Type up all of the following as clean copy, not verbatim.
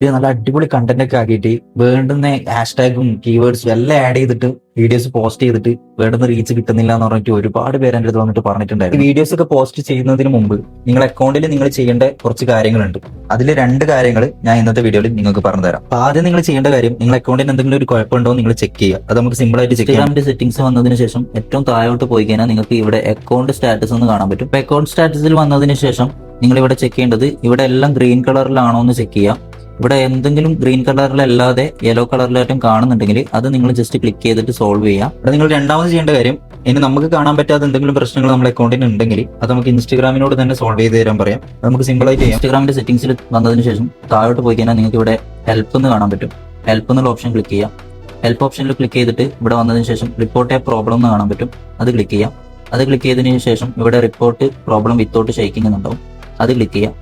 ഇത് നല്ല അടിപൊളി കണ്ടന്റ് ഒക്കെ ആക്കിയിട്ട് വേണ്ടുന്ന ഹാഷ്ടാഗും കീവേഡ്സും എല്ലാം ആഡ് ചെയ്തിട്ട് വീഡിയോസ് പോസ്റ്റ് ചെയ്തിട്ട് വേണ്ടുന്ന റീച്ച് കിട്ടുന്നില്ല എന്ന് പറഞ്ഞിട്ട് ഒരുപാട് പേര് എൻ്റെ അടുത്ത് വന്നിട്ട് പറഞ്ഞിട്ടുണ്ടായിരുന്നു. ഈ വീഡിയോസ് ഒക്കെ പോസ്റ്റ് ചെയ്യുന്നതിന് മുമ്പ് നിങ്ങളുടെ അക്കൗണ്ടിൽ നിങ്ങൾ ചെയ്യേണ്ട കുറച്ച് കാര്യങ്ങളുണ്ട്. അതിൽ 2 കാര്യങ്ങൾ ഞാൻ ഇന്നത്തെ വീഡിയോയിൽ നിങ്ങൾക്ക് പറഞ്ഞു തരാം. അപ്പൊ ആദ്യം നിങ്ങൾ ചെയ്യേണ്ട കാര്യം, നിങ്ങളുടെ അക്കൗണ്ടിന് എന്തെങ്കിലും ഒരു കുഴപ്പമുണ്ടോ നിങ്ങൾ ചെക്ക് ചെയ്യുക. അത് നമുക്ക് സിമ്പിൾ ആയിട്ട് ചെക്ക് ചെയ്യാം. സെറ്റിംഗ്സ് വന്നതിന് ശേഷം ഏറ്റവും താഴോട്ട് പോയി കഴിഞ്ഞാൽ നിങ്ങൾക്ക് ഇവിടെ അക്കൗണ്ട് സ്റ്റാറ്റസ് എന്ന് കാണാൻ പറ്റും. അപ്പൊ അക്കൗണ്ട് സ്റ്റാറ്റസിൽ വന്നതിന് ശേഷം നിങ്ങൾ ഇവിടെ ചെക്ക് ചെയ്യേണ്ടത് ഇവിടെ എല്ലാം ഗ്രീൻ കളറിലാണോ എന്ന് ചെക്ക് ചെയ്യാം. ഇവിടെ എന്തെങ്കിലും ഗ്രീൻ കളറിലല്ലാതെ യെല്ലോ കളറിലായിട്ടും കാണുന്നുണ്ടെങ്കിൽ അത് നിങ്ങൾ ജസ്റ്റ് ക്ലിക്ക് ചെയ്തിട്ട് സോൾവ് ചെയ്യാം. ഇവിടെ നിങ്ങൾ രണ്ടാമത് ചെയ്യേണ്ട കാര്യം, ഇനി നമുക്ക് കാണാൻ പറ്റാത്ത എന്തെങ്കിലും പ്രശ്നങ്ങൾ നമ്മുടെ അക്കൗണ്ടിന് ഉണ്ടെങ്കിൽ അത് നമുക്ക് ഇൻസ്റ്റാഗ്രാമിനോട് തന്നെ സോൾവ് ചെയ്ത് തരാൻ പറയാം. അത് നമുക്ക് സിമ്പിൾ ആയിട്ട് ചെയ്യാം. ഇൻസ്റ്റാഗ്രാമിന്റെ സെറ്റിംഗ്സിൽ വന്നതിന് ശേഷം താഴോട്ട് പോയി കഴിഞ്ഞാൽ നിങ്ങൾക്ക് ഇവിടെ ഹെൽപ്പ് എന്ന് കാണാൻ പറ്റും. ഹെൽപ്പ് എന്നുള്ള ഓപ്ഷൻ ക്ലിക്ക് ചെയ്യാം. ഹെൽപ്പ് ഓപ്ഷനിൽ ക്ലിക്ക് ചെയ്തിട്ട് ഇവിടെ വന്നതിന് ശേഷം റിപ്പോർട്ട് എ പ്രോബ്ലം എന്ന് കാണാൻ പറ്റും. അത് ക്ലിക്ക് ചെയ്യാം. അത് ക്ലിക്ക് ചെയ്തതിന് ശേഷം ഇവിടെ റിപ്പോർട്ട് പ്രോബ്ലം വിത്തൗട്ട് ഷെയ്ക്കിംഗ് എന്നുണ്ടാവും. അത് ക്ലിക്ക് ചെയ്യാം.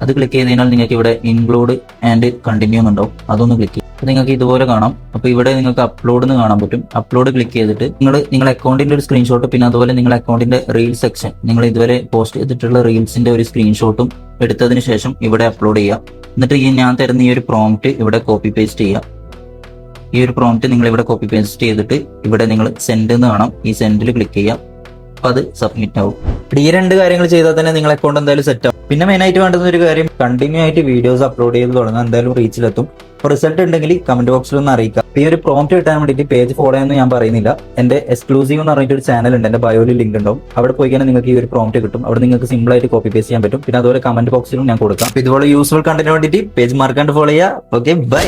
അത് ക്ലിക്ക് ചെയ്ത് കഴിഞ്ഞാൽ നിങ്ങൾക്ക് ഇവിടെ ഇൻക്ലൂഡ് ആൻഡ് കണ്ടിന്യൂ എന്നുണ്ടാവും. അതൊന്ന് ക്ലിക്ക് ചെയ്യും. നിങ്ങൾക്ക് ഇതുപോലെ കാണാം. അപ്പോൾ ഇവിടെ നിങ്ങൾക്ക് അപ്ലോഡ് എന്ന് കാണാൻ പറ്റും. അപ്ലോഡ് ക്ലിക്ക് ചെയ്തിട്ട് നിങ്ങളുടെ അക്കൗണ്ടിന്റെ ഒരു സ്ക്രീൻഷോട്ട്, പിന്നെ അതുപോലെ നിങ്ങളുടെ അക്കൗണ്ടിന്റെ റീൽ സെക്ഷൻ, നിങ്ങൾ ഇതുവരെ പോസ്റ്റ് ചെയ്തിട്ടുള്ള റീൽസിന്റെ ഒരു സ്ക്രീൻഷോട്ടും എടുത്തതിന് ശേഷം ഇവിടെ അപ്ലോഡ് ചെയ്യാം. എന്നിട്ട് ഞാൻ തരുന്ന ഈ ഒരു പ്രോംപ്റ്റ് ഇവിടെ കോപ്പി പേസ്റ്റ് ചെയ്യാം. ഈ ഒരു പ്രോംപ്റ്റ് നിങ്ങൾ ഇവിടെ കോപ്പി പേസ്റ്റ് ചെയ്തിട്ട് ഇവിടെ നിങ്ങൾ സെൻഡ് എന്ന് കാണാം. ഈ സെൻഡിൽ ക്ലിക്ക് ചെയ്യാം. അപ്പൊ അത് സബ്മിറ്റ് ആവും. ഈ 2 കാര്യങ്ങൾ ചെയ്താൽ തന്നെ നിങ്ങളുടെ അക്കൗണ്ട് എന്തായാലും സെറ്റ് ആവും. പിന്നെ മെയിൻ ആയിട്ട് വേണ്ടുന്ന ഒരു കാര്യം, കണ്ടിന്യൂ ആയിട്ട് വീഡിയോസ് അപ്ലോഡ് ചെയ്ത് തുടങ്ങാൻ എന്തായാലും റീച്ചിലെത്തും. അപ്പോൾ റിസൾട്ട് ഉണ്ടെങ്കിൽ കമന്റ് ബോക്സിൽ ഒന്ന് അറിയിക്കാം. ഈ ഒരു പ്രോംപ്റ്റ് കിട്ടാൻ വേണ്ടിയിട്ട് പേജ് ഫോളോ ചെയ്യാമെന്ന് ഞാൻ പറയുന്നില്ല. എന്റെ എക്സ്ക്ലൂസീവ് എന്ന് പറഞ്ഞിട്ട് ഒരു ചാനൽ ഉണ്ട്. എന്റെ ബയോയിൽ ലിങ്ക് ഉണ്ടാവും. അവിടെ പോയി കഴിഞ്ഞാൽ നിങ്ങൾക്ക് ഈ ഒരു പ്രോംപ്റ്റ് കിട്ടും. അവിടെ നിങ്ങൾക്ക് സിമ്പിൾ ആയിട്ട് കോപ്പി പേസ്റ്റ് ചെയ്യാൻ പറ്റും. പിന്നെ അതുപോലെ കമന്റ് ബോക്സിലും ഞാൻ കൊടുക്കാം. അപ്പോൾ ഇതുപോലെ യൂസ്ഫുൾ കണ്ടന്റിന് വേണ്ടിയിട്ട് പേജ് മറക്കാണ്ട് ഫോളോ ചെയ്യുക. Okay, by.